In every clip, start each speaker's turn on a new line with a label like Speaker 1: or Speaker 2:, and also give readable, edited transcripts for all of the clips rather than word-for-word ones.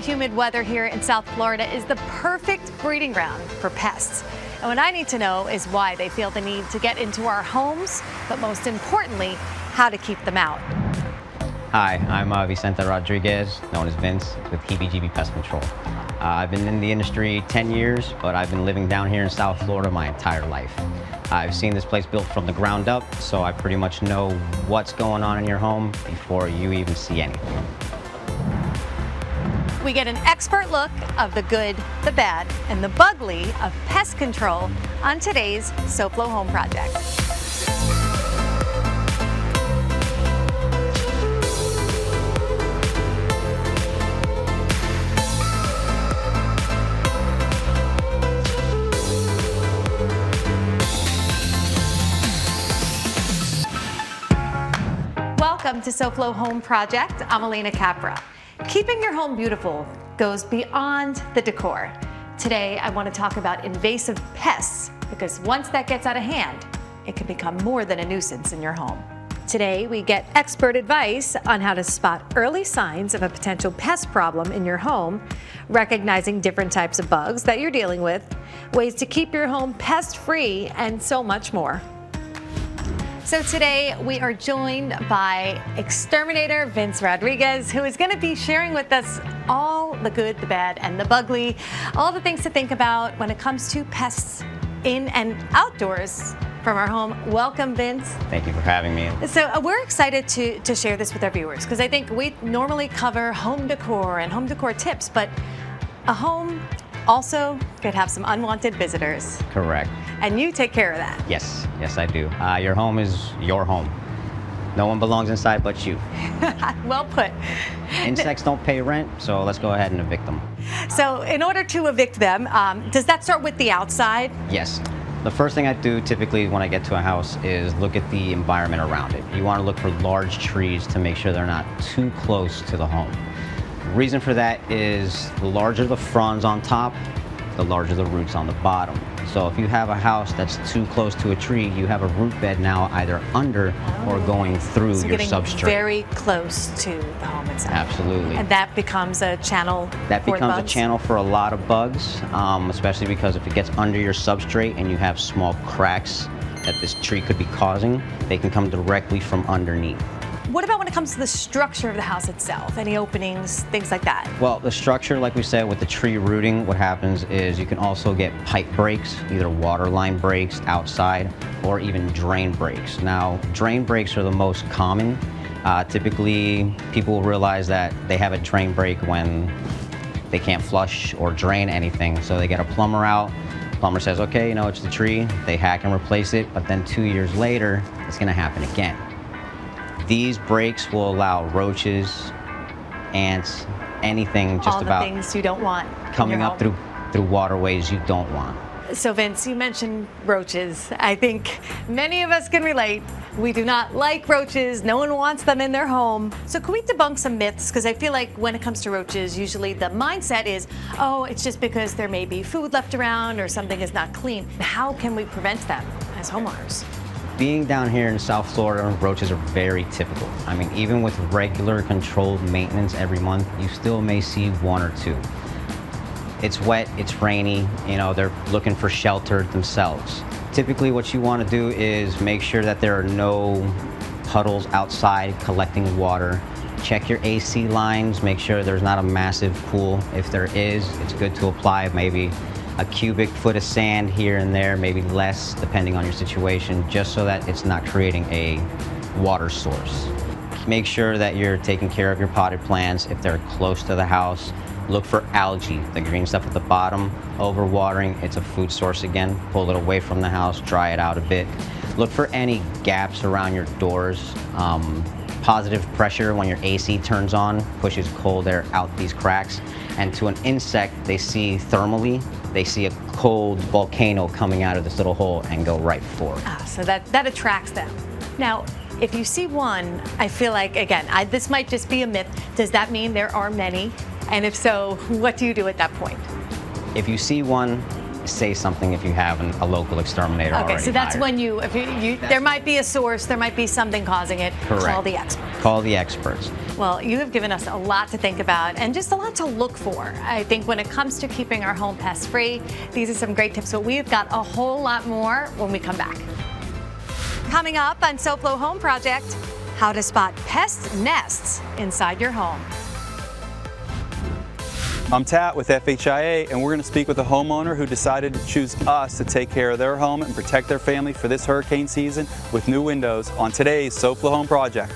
Speaker 1: humid weather here in South Florida is the perfect breeding ground for pests. And what I need to know is why they feel the need to get into our homes, but most importantly, how to keep them out.
Speaker 2: Hi, I'm Vicente Rodriguez, known as Vince, with heebie-jeebie Pest Control. I've been in the industry 10 years, but I've been living down here in South Florida my entire life. I've seen this place built from the ground up, so I pretty much know what's going on in your home before you even see anything.
Speaker 1: We get an expert look of the good, the bad, and the bugly of pest control on today's SoFlo Home Project. Welcome to SoFlo Home Project. I'm Alena Capra. Keeping your home beautiful goes beyond the decor. Today, I want to talk about invasive pests because once that gets out of hand, it can become more than a nuisance in your home. Today, we get expert advice on how to spot early signs of a potential pest problem in your home, recognizing different types of bugs that you're dealing with, ways to keep your home pest-free, and so much more. So today we are joined by exterminator Vince Rodriguez, who is going to be sharing with us all the good, the bad, and the bugly, all the things to think about when it comes to pests in and outdoors from our home. Welcome, Vince.
Speaker 2: Thank you for having me.
Speaker 1: So we're excited to share this with our viewers because I think we normally cover home decor and home decor tips, but a home also could have some unwanted visitors.
Speaker 2: Correct.
Speaker 1: And you take care of that.
Speaker 2: Yes, I do. Your home is your home. No one belongs inside but you.
Speaker 1: Well put.
Speaker 2: Insects don't pay rent, so let's go ahead and evict them.
Speaker 1: So in order to evict them, does that start with the outside?
Speaker 2: Yes. The first thing I do typically when I get to a house is look at the environment around it. You want to look for large trees to make sure they're not too close to the home. The reason for that is the larger the fronds on top, the larger the roots on the bottom. So if you have a house that's too close to a tree, you have a root bed now either under or going through your substrate.
Speaker 1: Very close to the home itself.
Speaker 2: Absolutely.
Speaker 1: And that becomes a channel
Speaker 2: That
Speaker 1: for
Speaker 2: becomes
Speaker 1: bugs?
Speaker 2: a channel for a lot of bugs, especially because if it gets under your substrate and you have small cracks that this tree could be causing, they can come directly from underneath.
Speaker 1: What about when it comes to the structure of the house itself? Any openings, things like that?
Speaker 2: Well, the structure, like we said, with the tree rooting, what happens is you can also get pipe breaks, either water line breaks outside or even drain breaks. Now, drain breaks are the most common. Typically, people will realize that they have a drain break when they can't flush or drain anything. So they get a plumber out. Plumber says, okay, it's the tree. They hack and replace it, but then 2 years later, it's gonna happen again. These breaks will allow roaches, ants, anything just about
Speaker 1: all the things you don't want
Speaker 2: coming up through waterways you don't want.
Speaker 1: So Vince, you mentioned roaches. I think many of us can relate. We do not like roaches. No one wants them in their home. So can we debunk some myths? Because I feel like when it comes to roaches, usually the mindset is, oh, it's just because there may be food left around or something is not clean. How can we prevent them as homeowners?
Speaker 2: Being down here in South Florida, roaches are very typical. I mean, even with regular controlled maintenance every month, you still may see one or two. It's wet, it's rainy, they're looking for shelter themselves. Typically what you want to do is make sure that there are no puddles outside collecting water. Check your AC lines, make sure there's not a massive pool. If there is, it's good to apply maybe a cubic foot of sand here and there, maybe less, depending on your situation, just so that it's not creating a water source. Make sure that you're taking care of your potted plants if they're close to the house. Look for algae, the green stuff at the bottom. Overwatering, it's a food source again. Pull it away from the house, dry it out a bit. Look for any gaps around your doors. Positive pressure when your AC turns on pushes cold air out these cracks. And to an insect, they see thermally, they see a cold volcano coming out of this little hole and go right for it.
Speaker 1: So that attracts them. Now, if you see one, I feel like, again, this might just be a myth. Does that mean there are many? And if so, what do you do at that point?
Speaker 2: If you see one, say something if you have a local exterminator already
Speaker 1: Okay, so that's
Speaker 2: hired.
Speaker 1: when there might be a source, there might be something causing it.
Speaker 2: Correct.
Speaker 1: Call the experts.
Speaker 2: Call the experts.
Speaker 1: Well, you have given us a lot to think about and just a lot to look for. I think when it comes to keeping our home pest free, these are some great tips, but we've got a whole lot more when we come back. Coming up on SoFlo Home Project, how to spot pest nests inside your home.
Speaker 3: I'm Tat with FHIA, and we're going to speak with a homeowner who decided to choose us to take care of their home and protect their family for this hurricane season with new windows on today's SoFlo Home Project.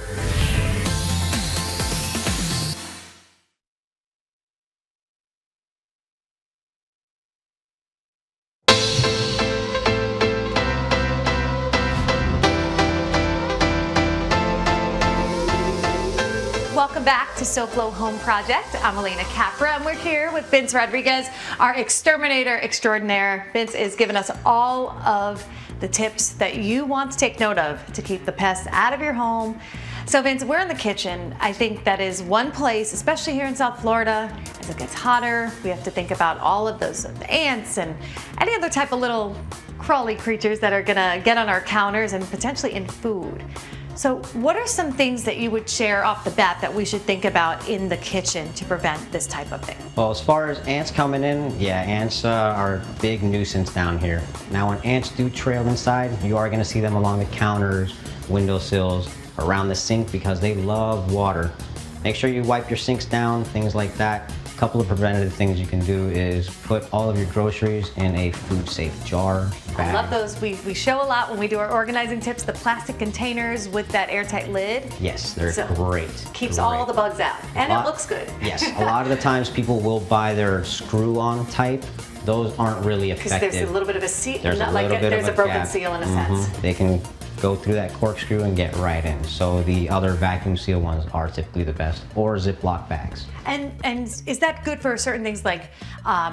Speaker 1: Welcome back to SoFlo Home Project. I'm Alena Capra, and we're here with Vince Rodriguez, our exterminator extraordinaire. Vince is giving us all of the tips that you want to take note of to keep the pests out of your home. So Vince, we're in the kitchen. I think that is one place, especially here in South Florida, as it gets hotter, we have to think about all of those ants and any other type of little crawly creatures that are gonna get on our counters and potentially in food. So what are some things that you would share off the bat that we should think about in the kitchen to prevent this type of thing?
Speaker 2: Well, as far as ants coming in, yeah, ants are a big nuisance down here. Now, when ants do trail inside, you are going to see them along the counters, windowsills, around the sink because they love water. Make sure you wipe your sinks down, things like that. A couple of preventative things you can do is put all of your groceries in a food-safe jar, bag.
Speaker 1: I love those. We show a lot when we do our organizing tips, the plastic containers with that airtight lid.
Speaker 2: Yes, they're
Speaker 1: So,
Speaker 2: great.
Speaker 1: Keeps all the bugs out, and it looks good.
Speaker 2: Yes, a lot of the times people will buy their screw-on type. Those aren't really effective.
Speaker 1: Because there's a little bit of a seal,
Speaker 2: There's
Speaker 1: not like there's a broken
Speaker 2: gap.
Speaker 1: seal in a sense.
Speaker 2: They can go through that corkscrew and get right in. So the other vacuum seal ones are typically the best, or Ziploc bags.
Speaker 1: And is that good for certain things like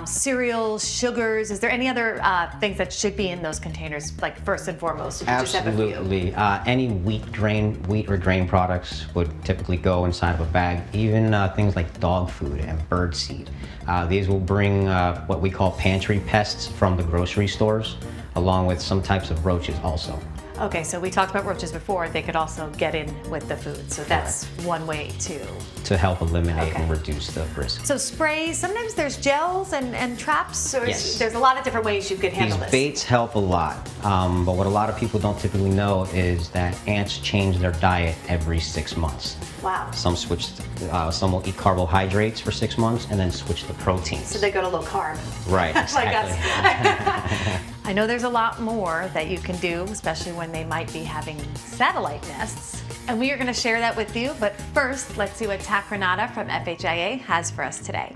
Speaker 1: cereals, sugars? Is there any other things that should be in those containers, like first and foremost? If you just have a few?
Speaker 2: Absolutely. Any wheat or grain products would typically go inside of a bag. Even things like dog food and bird seed. These will bring what we call pantry pests from the grocery stores, along with some types of roaches also.
Speaker 1: Okay, so we talked about roaches before. They could also get in with the food. So that's one way to
Speaker 2: help eliminate and reduce the risk.
Speaker 1: So sprays, sometimes there's gels and traps, or
Speaker 2: Yes.
Speaker 1: there's a lot of different ways you could handle
Speaker 2: These
Speaker 1: this.
Speaker 2: baits help a lot, but what a lot of people don't typically know is that ants change their diet every 6 months.
Speaker 1: Wow.
Speaker 2: Some will eat carbohydrates for 6 months and then switch to proteins.
Speaker 1: So they go to low carb.
Speaker 2: Right, exactly.
Speaker 1: Like us. I know there's a lot more that you can do, especially when they might be having satellite nests. And we are going to share that with you. But first, let's see what Tat Renata from FHIA has for us today.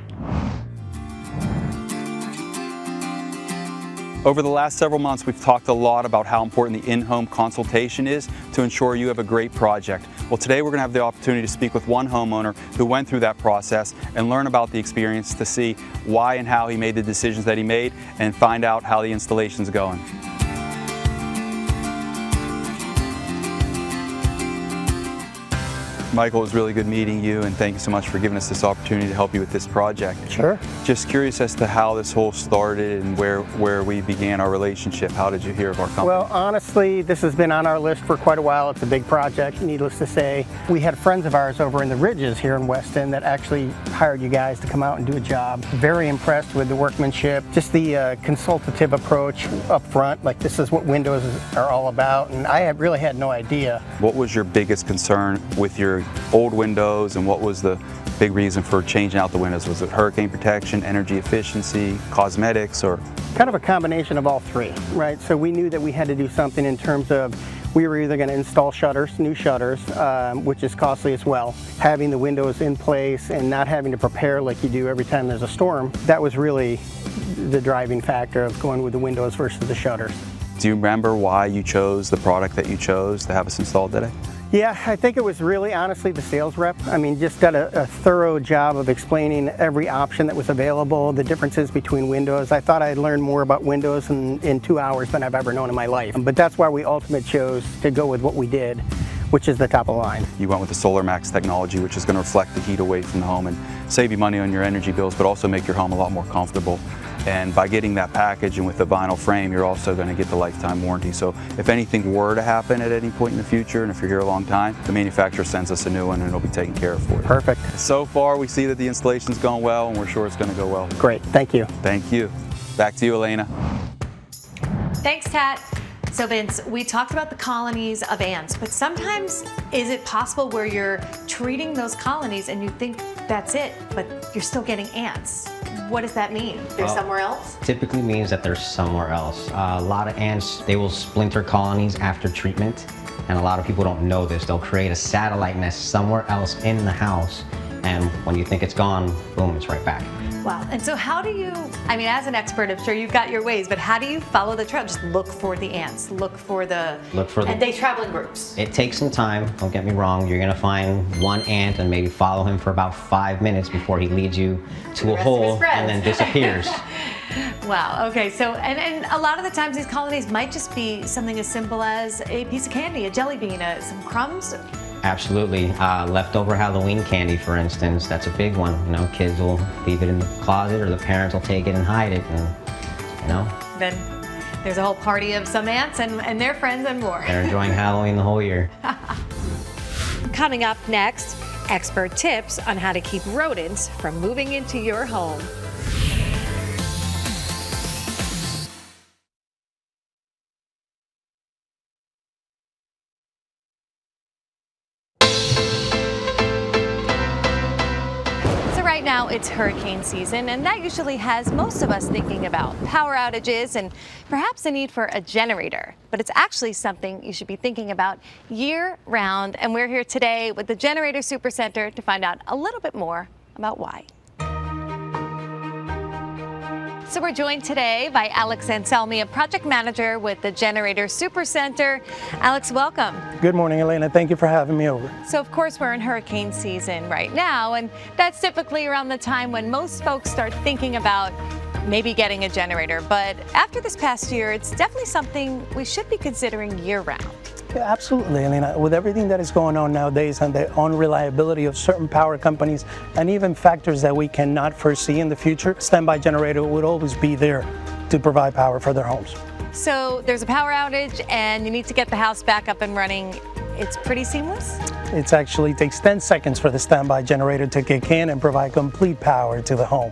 Speaker 3: Over the last several months, we've talked a lot about how important the in-home consultation is to ensure you have a great project. Well, today we're going to have the opportunity to speak with one homeowner who went through that process and learn about the experience to see why and how he made the decisions that he made and find out how the installation's going. Michael, it was really good meeting you, and thank you so much for giving us this opportunity to help you with this project.
Speaker 4: Sure.
Speaker 3: Just curious as to how this whole started and where we began our relationship. How did you hear of our company?
Speaker 4: Well, honestly, this has been on our list for quite a while. It's a big project, needless to say. We had friends of ours over in the Ridges here in Weston that actually hired you guys to come out and do a job. Very impressed with the workmanship, just the consultative approach up front, like this is what windows are all about, and I really had no idea.
Speaker 3: What was your biggest concern with your old windows, and what was the big reason for changing out the windows? Was it hurricane protection, energy efficiency, cosmetics, or?
Speaker 4: Kind of a combination of all three, right? So we knew that we had to do something in terms of we were either going to install shutters, new shutters, which is costly as well. Having the windows in place and not having to prepare like you do every time there's a storm, that was really the driving factor of going with the windows versus the shutters.
Speaker 3: Do you remember why you chose the product that you chose to have us installed today?
Speaker 4: Yeah, I think it was really honestly the sales rep. I mean, just did a thorough job of explaining every option that was available, the differences between windows. I thought I'd learn more about windows in 2 hours than I've ever known in my life. But that's why we ultimately chose to go with what we did, which is the top of the line.
Speaker 3: You went with the Solar Max technology, which is going to reflect the heat away from the home and save you money on your energy bills, but also make your home a lot more comfortable. And by getting that package and with the vinyl frame, you're also going to get the lifetime warranty. So if anything were to happen at any point in the future, and if you're here a long time, the manufacturer sends us a new one and it'll be taken care of for you.
Speaker 4: Perfect.
Speaker 3: So far, we see that the installation's going well, and we're sure it's going to go well.
Speaker 4: Great, thank you.
Speaker 3: Thank you. Back to you, Alena.
Speaker 1: Thanks, Kat. So Vince, we talked about the colonies of ants, but sometimes is it possible where you're treating those colonies and you think that's it, but you're still getting ants? What does that mean? They're somewhere else?
Speaker 2: Typically means that they're somewhere else. A lot of ants, they will splinter colonies after treatment, and a lot of people don't know this. They'll create a satellite nest somewhere else in the house, and when you think it's gone, boom, it's right back.
Speaker 1: Wow. And so how do you, I mean, as an expert, I'm sure you've got your ways, but how do you follow the trail? Just look for the ants, and they travel in groups.
Speaker 2: It takes some time, don't get me wrong. You're gonna find one ant and maybe follow him for about 5 minutes before he leads you to a hole and then disappears.
Speaker 1: Wow, okay, so, and a lot of the times these colonies might just be something as simple as a piece of candy, a jelly bean, some crumbs.
Speaker 2: Absolutely. Leftover Halloween candy, for instance, that's a big one. You know, kids will leave it in the closet, or the parents will take it and hide it, and, you know.
Speaker 1: Then there's a whole party of some ants and their friends and more.
Speaker 2: They're enjoying Halloween the whole year.
Speaker 1: Coming up next, expert tips on how to keep rodents from moving into your home. Right now it's hurricane season, and that usually has most of us thinking about power outages and perhaps the need for a generator. But it's actually something you should be thinking about year-round, and we're here today with the Generator Supercenter to find out a little bit more about why. So we're joined today by Alex Anselmi, a project manager with the Generator Supercenter. Alex, welcome.
Speaker 4: Good morning, Alena. Thank you for having me over.
Speaker 1: So of course we're in hurricane season right now, and that's typically around the time when most folks start thinking about maybe getting a generator. But after this past year, it's definitely something we should be considering year-round.
Speaker 4: Yeah, absolutely, Alena. With everything that is going on nowadays and the unreliability of certain power companies and even factors that we cannot foresee in the future, standby generator would always be there to provide power for their homes.
Speaker 1: So there's a power outage and you need to get the house back up and running. It's pretty seamless?
Speaker 4: It actually takes 10 seconds for the standby generator to kick in and provide complete power to the home.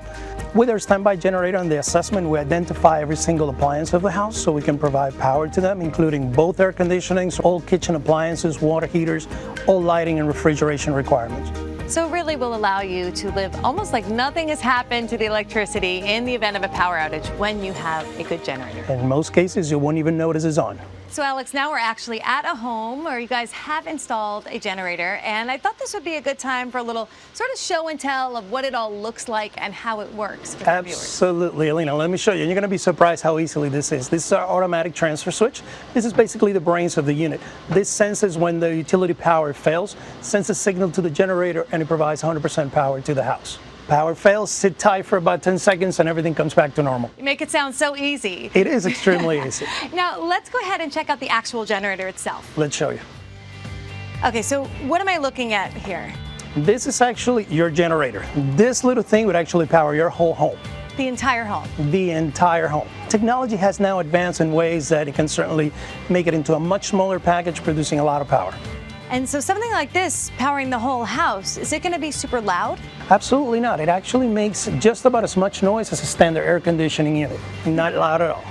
Speaker 4: With our standby generator and the assessment, we identify every single appliance of the house so we can provide power to them, including both air conditioning, all kitchen appliances, water heaters, all lighting and refrigeration requirements.
Speaker 1: So it really will allow you to live almost like nothing has happened to the electricity in the event of a power outage when you have a good generator.
Speaker 4: In most cases, you won't even notice it's on.
Speaker 1: So Alex, now we're actually at a home where you guys have installed a generator, and I thought this would be a good time for a little sort of show and tell of what it all looks like and how it works for the viewers.
Speaker 4: Absolutely, Alena. Let me show you. You're going to be surprised how easily this is. This is our automatic transfer switch. This is basically the brains of the unit. This senses when the utility power fails, sends a signal to the generator, and it provides 100% power to the house. Power fails, sit tight for about 10 seconds, and everything comes back to normal.
Speaker 1: You make it sound so easy.
Speaker 4: It is extremely easy.
Speaker 1: Now, let's go ahead and check out the actual generator itself.
Speaker 4: Let's show you.
Speaker 1: Okay, so what am I looking at here?
Speaker 4: This is actually your generator. This little thing would actually power your whole home.
Speaker 1: The entire home?
Speaker 4: The entire home. Technology has now advanced in ways that it can certainly make it into a much smaller package, producing a lot of power.
Speaker 1: And so something like this, powering the whole house, is it going to be super loud?
Speaker 4: Absolutely not. It actually makes just about as much noise as a standard air conditioning unit. Not loud at all.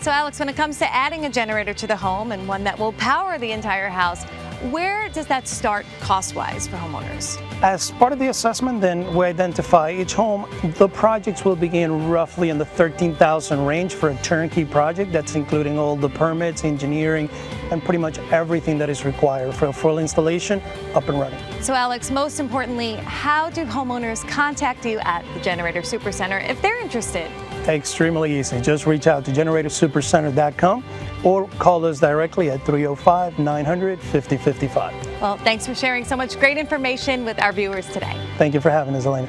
Speaker 1: So Alex, when it comes to adding a generator to the home and one that will power the entire house, where does that start cost-wise for homeowners?
Speaker 4: As part of the assessment, then we identify each home. The projects will begin roughly in the $13,000 range for a turnkey project. That's including all the permits, engineering, and pretty much everything that is required for a full installation up and running.
Speaker 1: So Alex, most importantly, how do homeowners contact you at the Generator Supercenter if they're interested?
Speaker 4: Extremely easy. Just reach out to generatorsupercenter.com or call us directly at 305-900-5055.
Speaker 1: Well, thanks for sharing so much great information with our viewers today.
Speaker 4: Thank you for having us, Alena.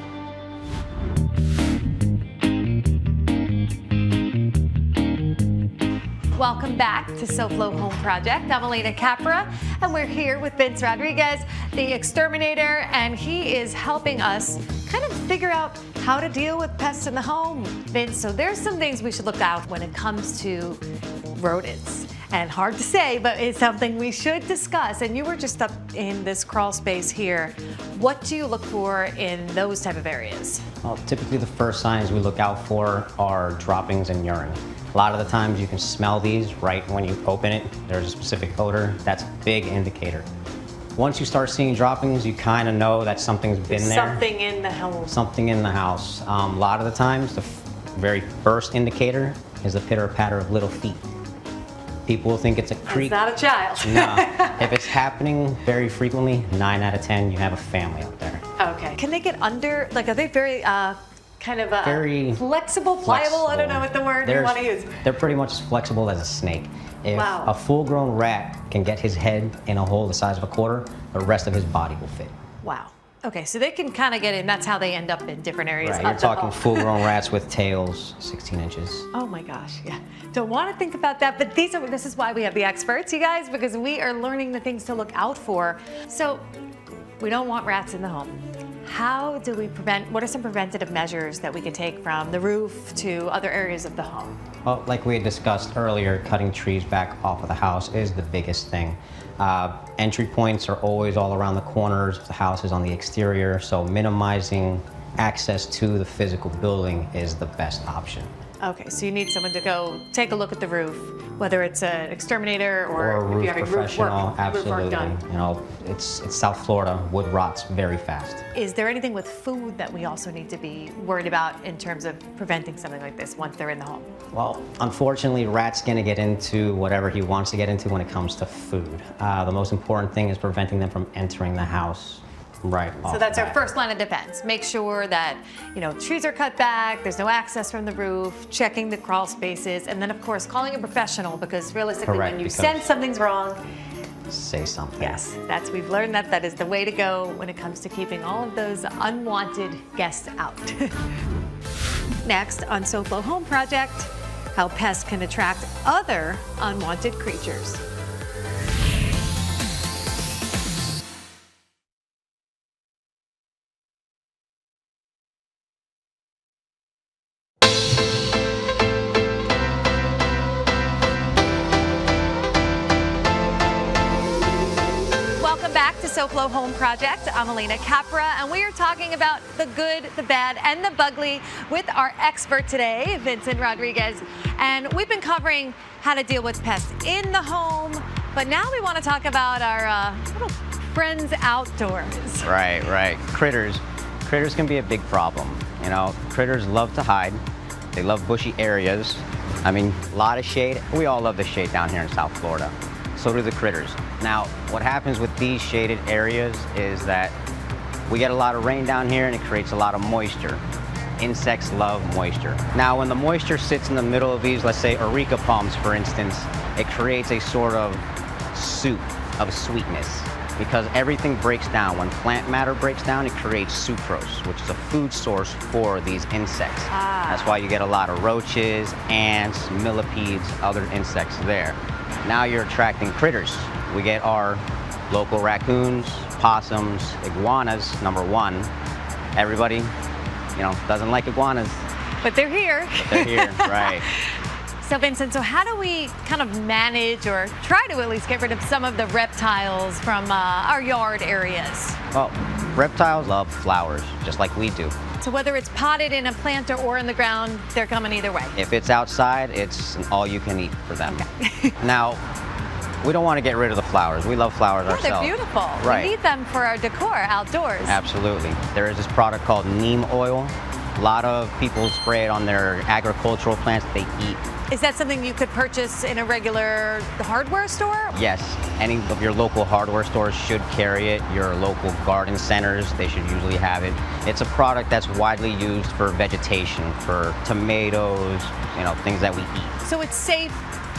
Speaker 1: Well, welcome back to SoFlo Home Project. I'm Alena Capra, and we're here with Vince Rodriguez, the exterminator, and he is helping us kind of figure out how to deal with pests in the home. Vince, so there's some things we should look out when it comes to rodents. And hard to say, but it's something we should discuss. And you were just up in this crawl space here. What do you look for in those type of areas?
Speaker 2: Well, typically the first signs we look out for are droppings and urine. A lot of the times you can smell these right when you open it. There's a specific odor. That's a big indicator. Once you start seeing droppings, you kind of know that something's been there.
Speaker 1: Something in the home.
Speaker 2: Something in the house. A lot of the times, the very first indicator is the pitter patter of little feet. People will think it's a creak.
Speaker 1: It's not a child.
Speaker 2: No. If it's happening very frequently, 9 out of 10, you have a family out there.
Speaker 1: Okay. Can they get under, like, are they very
Speaker 2: Very
Speaker 1: flexible, pliable? I don't know what the word you want to use.
Speaker 2: They're pretty much as flexible as a snake. If
Speaker 1: Wow.
Speaker 2: a full-grown rat can get his head in a hole the size of a quarter, the rest of his body will fit.
Speaker 1: Wow. Okay, so they can kind of get in. That's how they end up in different areas.
Speaker 2: Right,
Speaker 1: of
Speaker 2: you're
Speaker 1: the
Speaker 2: talking
Speaker 1: home.
Speaker 2: full-grown rats with tails 16 inches.
Speaker 1: Oh my gosh, yeah. Don't want to think about that, but this is why we have the experts, you guys, because we are learning the things to look out for. So we don't want rats in the home. How do we prevent, what are some preventative measures that we can take from the roof to other areas of the home?
Speaker 2: Well, like we had discussed earlier, cutting trees back off of the house is the biggest thing. Entry points are always all around the corners of the houses on the exterior, so minimizing access to the physical building is the best option.
Speaker 1: Okay, so you need someone to go take a look at the roof, whether it's an exterminator or
Speaker 2: a
Speaker 1: if
Speaker 2: roof
Speaker 1: you're having
Speaker 2: professional,
Speaker 1: roof work
Speaker 2: absolutely.
Speaker 1: done.
Speaker 2: You know, it's South Florida, wood rots very fast.
Speaker 1: Is there anything with food that we also need to be worried about in terms of preventing something like this once they're in the home?
Speaker 2: Well, unfortunately, rat's gonna get into whatever he wants to get into when it comes to food. The most important thing is preventing them from entering the house right off
Speaker 1: So that's
Speaker 2: the
Speaker 1: our
Speaker 2: bat.
Speaker 1: first line of defense. Make sure that, you know, trees are cut back, there's no access from the roof, checking the crawl spaces, and then of course calling a professional, because realistically
Speaker 2: Correct,
Speaker 1: when you
Speaker 2: because-
Speaker 1: sense something's wrong,
Speaker 2: Say something.
Speaker 1: yes, we've learned that is the way to go when it comes to keeping all of those unwanted guests out. Next on SoFlo Home Project, how pests can attract other unwanted creatures. Welcome back to SoFlo Home Project. I'm Alena Capra, and we are talking about the good, the bad, and the bugly with our expert today, Vincent Rodriguez. And we've been covering how to deal with pests in the home, but now we want to talk about our little friends outdoors.
Speaker 2: Right. Critters can be a big problem. You know, critters love to hide. They love bushy areas. I mean, a lot of shade. We all love the shade down here in South Florida. So do the critters. Now, what happens with these shaded areas is that we get a lot of rain down here and it creates a lot of moisture. Insects love moisture. Now, when the moisture sits in the middle of these, let's say areca palms, for instance, it creates a sort of soup of sweetness because everything breaks down. When plant matter breaks down, it creates sucrose, which is a food source for these insects. That's why you get a lot of roaches, ants, millipedes, other insects there. Now you're attracting critters. We get our local raccoons, possums, iguanas, number one. Everybody, you know, doesn't like iguanas,
Speaker 1: But they're here.
Speaker 2: but they're here, right.
Speaker 1: So Vincent, so how do we kind of manage or try to at least get rid of some of the reptiles from our yard areas?
Speaker 2: Well, reptiles love flowers, just like we do.
Speaker 1: So whether it's potted in a planter or in the ground, they're coming either way.
Speaker 2: If it's outside, it's an all-you-can-eat for them. Now, we don't want to get rid of the flowers. We love flowers
Speaker 1: Yeah,
Speaker 2: ourselves.
Speaker 1: they're beautiful.
Speaker 2: Right.
Speaker 1: We need them for our decor outdoors.
Speaker 2: Absolutely. There is this product called Neem Oil. A lot of people spray it on their agricultural plants that they eat.
Speaker 1: Is that something you could purchase in a regular hardware store?
Speaker 2: Yes, any of your local hardware stores should carry it. Your local garden centers, they should usually have it. It's a product that's widely used for vegetation, for tomatoes, you know, things that we eat.
Speaker 1: So it's safe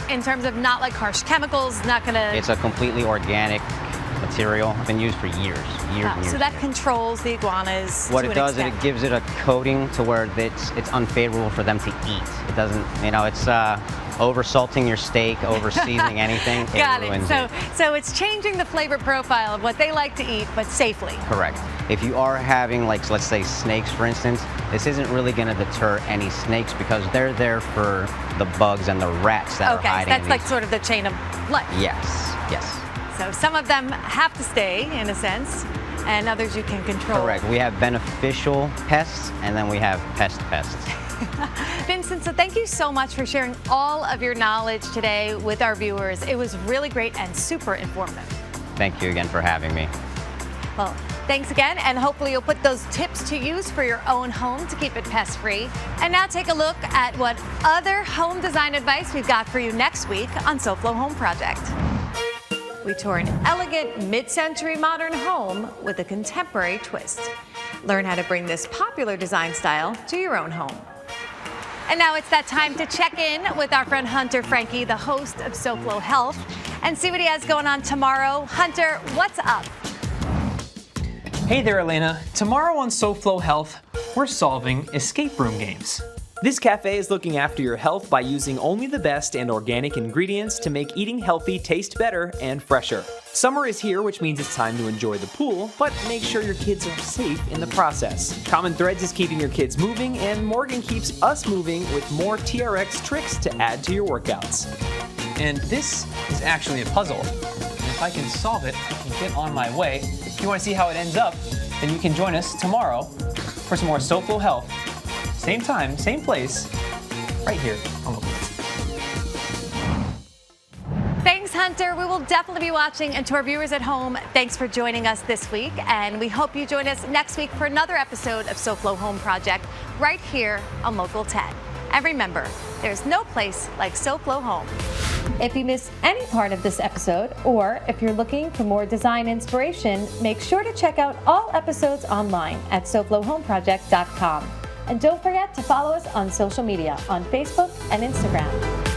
Speaker 1: in terms of not like harsh chemicals, not gonna...
Speaker 2: It's a completely organic material. It's been used for years and years.
Speaker 1: So that controls the iguanas.
Speaker 2: What
Speaker 1: to
Speaker 2: it
Speaker 1: an
Speaker 2: does is
Speaker 1: extent.
Speaker 2: it gives it a coating to where it's unfavorable for them to eat. It doesn't, it's over salting your steak, over seasoning anything.
Speaker 1: Got
Speaker 2: ruins
Speaker 1: it. So it's changing the flavor profile of what they like to eat, but safely.
Speaker 2: Correct. If you are having, like, let's say snakes, for instance, this isn't really going to deter any snakes because they're there for the bugs and the rats that are
Speaker 1: Okay,
Speaker 2: hiding.
Speaker 1: so that's
Speaker 2: in
Speaker 1: like
Speaker 2: these.
Speaker 1: sort of the chain of life.
Speaker 2: Yes, yes.
Speaker 1: So some of them have to stay, in a sense, and others you can control.
Speaker 2: Correct. We have beneficial pests, and then we have pests.
Speaker 1: Vincent, so thank you so much for sharing all of your knowledge today with our viewers. It was really great and super informative.
Speaker 2: Thank you again for having me.
Speaker 1: Well, thanks again, and hopefully you'll put those tips to use for your own home to keep it pest-free. And now take a look at what other home design advice we've got for you next week on SoFlo Home Project. We tour an elegant mid-century modern home with a contemporary twist. Learn how to bring this popular design style to your own home. And now it's that time to check in with our friend Hunter Frankie, the host of SoFlo Health, and see what he has going on tomorrow. Hunter, what's up?
Speaker 5: Hey there, Alena. Tomorrow on SoFlo Health, we're solving escape room games. This cafe is looking after your health by using only the best and organic ingredients to make eating healthy taste better and fresher. Summer is here, which means it's time to enjoy the pool, but make sure your kids are safe in the process. Common Threads is keeping your kids moving, and Morgan keeps us moving with more TRX tricks to add to your workouts.
Speaker 6: And this is actually a puzzle. And if I can solve it, I can get on my way. If you want to see how it ends up, then you can join us tomorrow for some more SoFlo Health. Same time, same place, right here on the
Speaker 1: Thanks, Hunter. We will definitely be watching. And to our viewers at home, thanks for joining us this week. And we hope you join us next week for another episode of SoFlo Home Project right here on Local 10. And remember, there's no place like SoFlo Home. If you missed any part of this episode, or if you're looking for more design inspiration, make sure to check out all episodes online at SoFloHomeProject.com. And don't forget to follow us on social media on Facebook and Instagram.